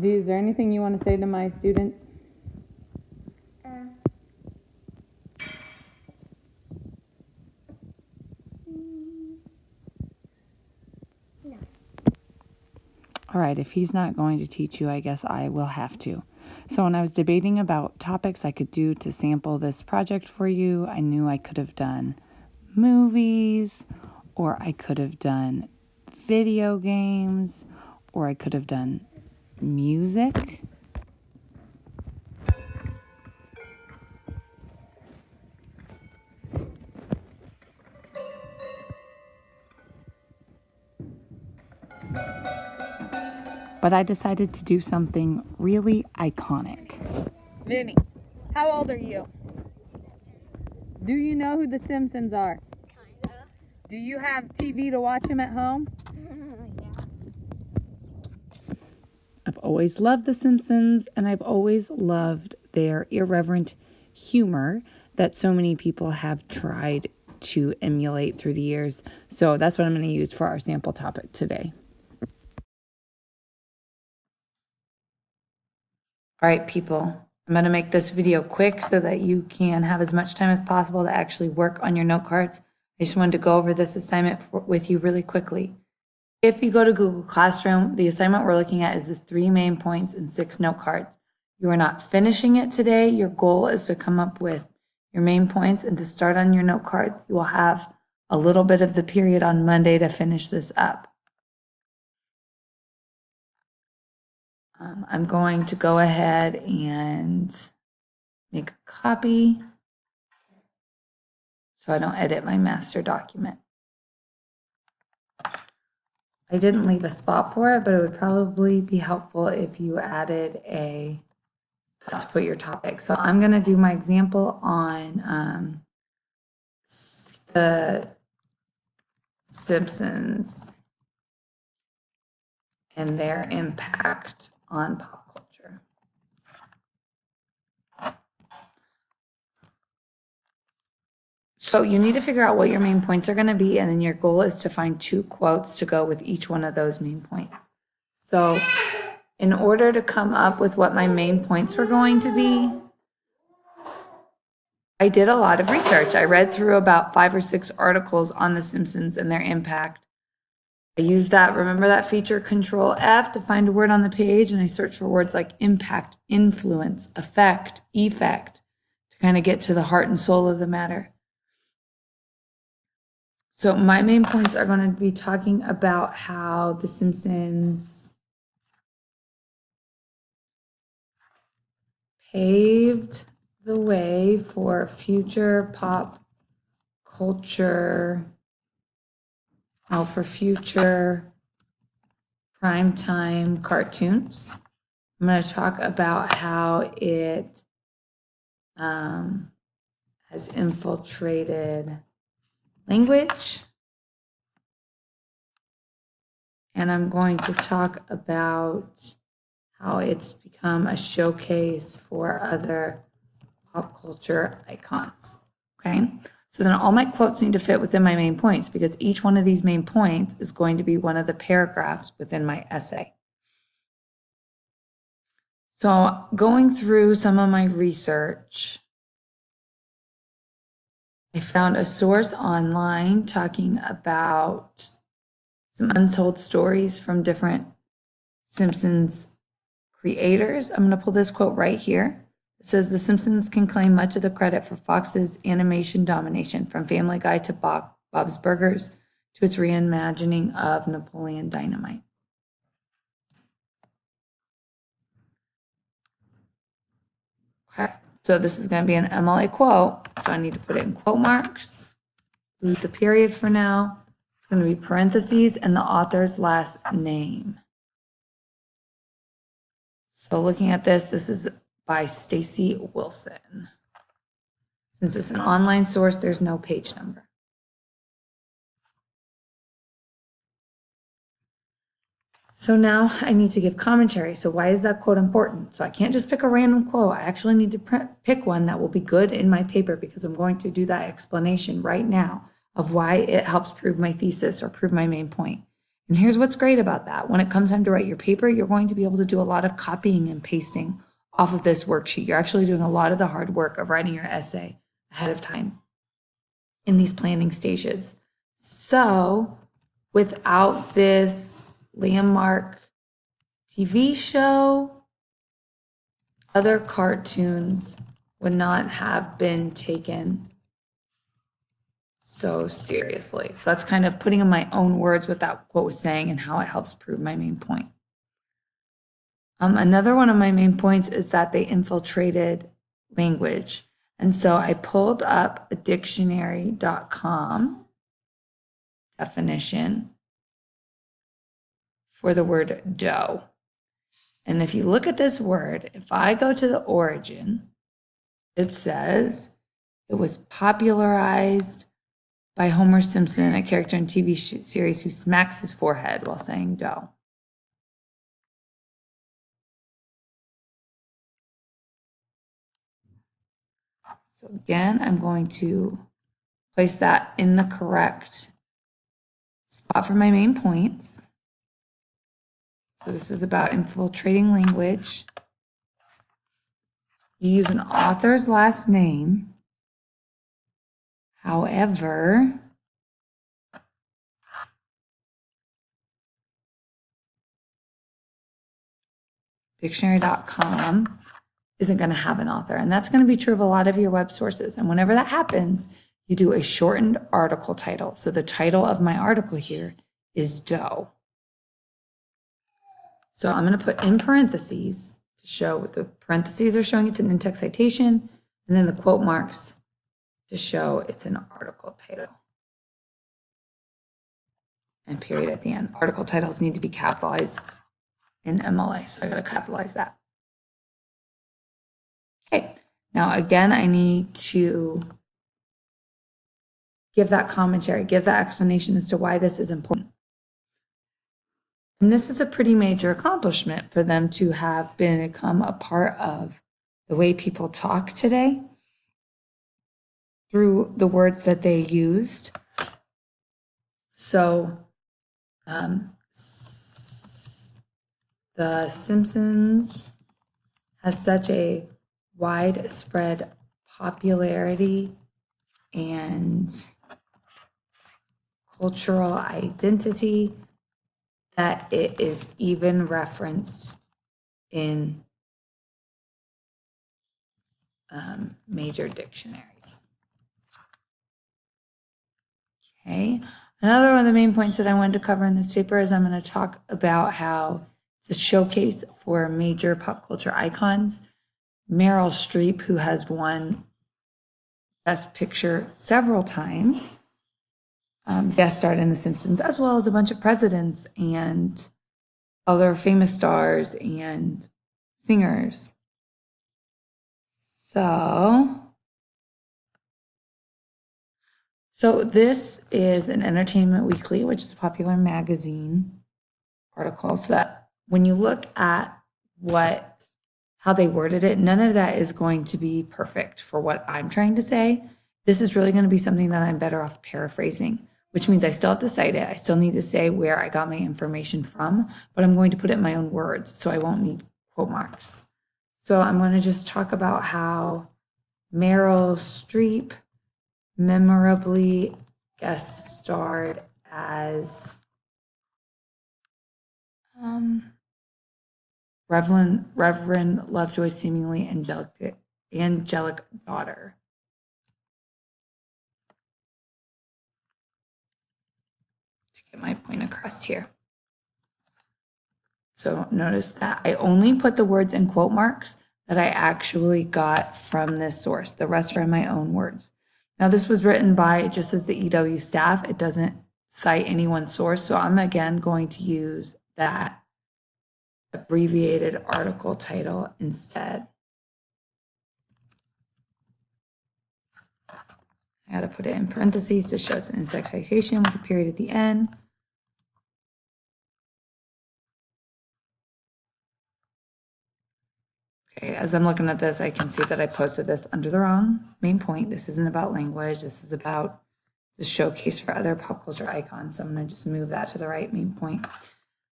Is there anything you want to say to my students? No. All right, if he's not going to teach you, I guess I will have to. So when I was debating about topics I could do to sample this project for you, I knew I could have done movies, or I could have done video games, or I could have done music. But I decided to do something really iconic. Vinny, how old are you? Do you know who the Simpsons are? Kinda. Do you have TV to watch them at home? Yeah. I've always loved the Simpsons, and I've always loved their irreverent humor that so many people have tried to emulate through the years. So that's what I'm going to use for our sample topic today. All right, people, I'm going to make this video quick so that you can have as much time as possible to actually work on your note cards. I just wanted to go over this assignment with you really quickly. If you go to Google Classroom, the assignment we're looking at is this 3 main points and 6 note cards. You are not finishing it today. Your goal is to come up with your main points and to start on your note cards. You will have a little bit of the period on Monday to finish this up. I'm going to go ahead and make a copy so I don't edit my master document. I didn't leave a spot for it, but it would probably be helpful if you added a spot to put your topic. So I'm going to do my example on the Simpsons and their impact on pop culture. So you need to figure out what your main points are going to be, and then your goal is to find 2 quotes to go with each one of those main points. So in order to come up with what my main points were going to be, I did a lot of research. I read through about 5 or 6 articles on The Simpsons and their impact. I used that, remember that feature Control F to find a word on the page, and I searched for words like impact, influence, effect, effect to kind of get to the heart and soul of the matter. So my main points are going to be talking about how The Simpsons paved the way for future pop culture, for future primetime cartoons. I'm going to talk about how it has infiltrated language. And I'm going to talk about how it's become a showcase for other pop culture icons. Okay, so then all my quotes need to fit within my main points because each one of these main points is going to be one of the paragraphs within my essay. So going through some of my research, I found a source online talking about some untold stories from different Simpsons creators. I'm going to pull this quote right here. It says, "The Simpsons can claim much of the credit for Fox's animation domination, from Family Guy to Bob's Burgers to its reimagining of Napoleon Dynamite." Okay, so this is going to be an MLA quote, so I need to put it in quote marks, lose the period for now. It's going to be parentheses and the author's last name. So looking at this, this is by Stacy Wilson. Since it's an online source, there's no page number. So now I need to give commentary. So why is that quote important? So I can't just pick a random quote. I actually need to pick one that will be good in my paper because I'm going to do that explanation right now of why it helps prove my thesis or prove my main point. And here's what's great about that. When it comes time to write your paper, you're going to be able to do a lot of copying and pasting off of this worksheet. You're actually doing a lot of the hard work of writing your essay ahead of time in these planning stages. So without this landmark TV show, other cartoons would not have been taken so seriously. So that's kind of putting in my own words what that quote was saying and how it helps prove my main point. Another one of my main points is that they infiltrated language. And so I pulled up a dictionary.com definition for the word dough. And if you look at this word, if I go to the origin, it says it was popularized by Homer Simpson, a character in TV series who smacks his forehead while saying dough. So again, I'm going to place that in the correct spot for my main points. So this is about infiltrating language. You use an author's last name. However, dictionary.com isn't going to have an author. And that's going to be true of a lot of your web sources. And whenever that happens, you do a shortened article title. So the title of my article here is dough. So I'm going to put in parentheses to show what the parentheses are showing it's an in-text citation, and then the quote marks to show it's an article title. And period at the end. Article titles need to be capitalized in MLA, so I got to capitalize that. Okay, now again, I need to give that commentary, give that explanation as to why this is important. And this is a pretty major accomplishment for them to have become a part of the way people talk today through the words that they used. So The Simpsons has such a widespread popularity and cultural identity that it is even referenced in major dictionaries. Okay, another one of the main points that I wanted to cover in this paper is I'm going to talk about how it's a showcase for major pop culture icons. Meryl Streep, who has won Best Picture several times, guest starred in The Simpsons, as well as a bunch of presidents and other famous stars and singers. So this is an Entertainment Weekly, which is a popular magazine article. So that when you look at how they worded it, none of that is going to be perfect for what I'm trying to say. This is really going to be something that I'm better off paraphrasing, which means I still have to cite it. I still need to say where I got my information from, but I'm going to put it in my own words, so I won't need quote marks. So I'm going to just talk about how Meryl Streep memorably guest starred as Reverend Lovejoy's seemingly angelic daughter. To get my point across here. So notice that I only put the words in quote marks that I actually got from this source. The rest are in my own words. Now this was written by just as the EW staff. It doesn't cite any one source. So I'm again going to use that abbreviated article title instead. I got to put it in parentheses to show it's an in-text citation with a period at the end. Okay, as I'm looking at this, I can see that I posted this under the wrong main point. This isn't about language. This is about the showcase for other pop culture icons. So I'm going to just move that to the right, main point.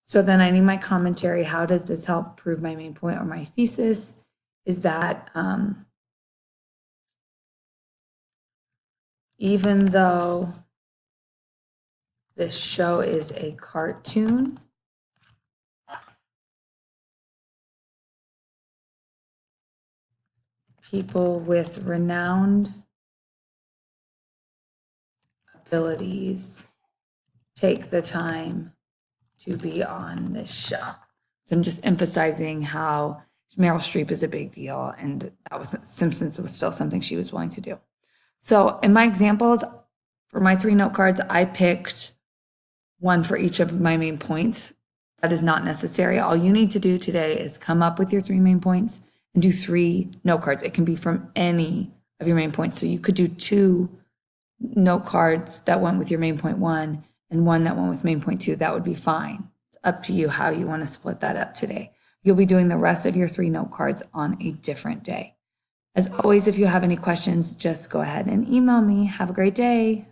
So then I need my commentary. How does this help prove my main point or my thesis? Is that even though this show is a cartoon, people with renowned abilities take the time to be on this show. So I'm just emphasizing how Meryl Streep is a big deal, and that was Simpsons was still something she was willing to do. So in my examples, for my 3 note cards, I picked one for each of my main points. That is not necessary. All you need to do today is come up with your 3 main points and do 3 note cards. It can be from any of your main points. So you could do 2 note cards that went with your main point 1 and 1 that went with main point 2. That would be fine. It's up to you how you want to split that up today. You'll be doing the rest of your 3 note cards on a different day. As always, if you have any questions, just go ahead and email me. Have a great day.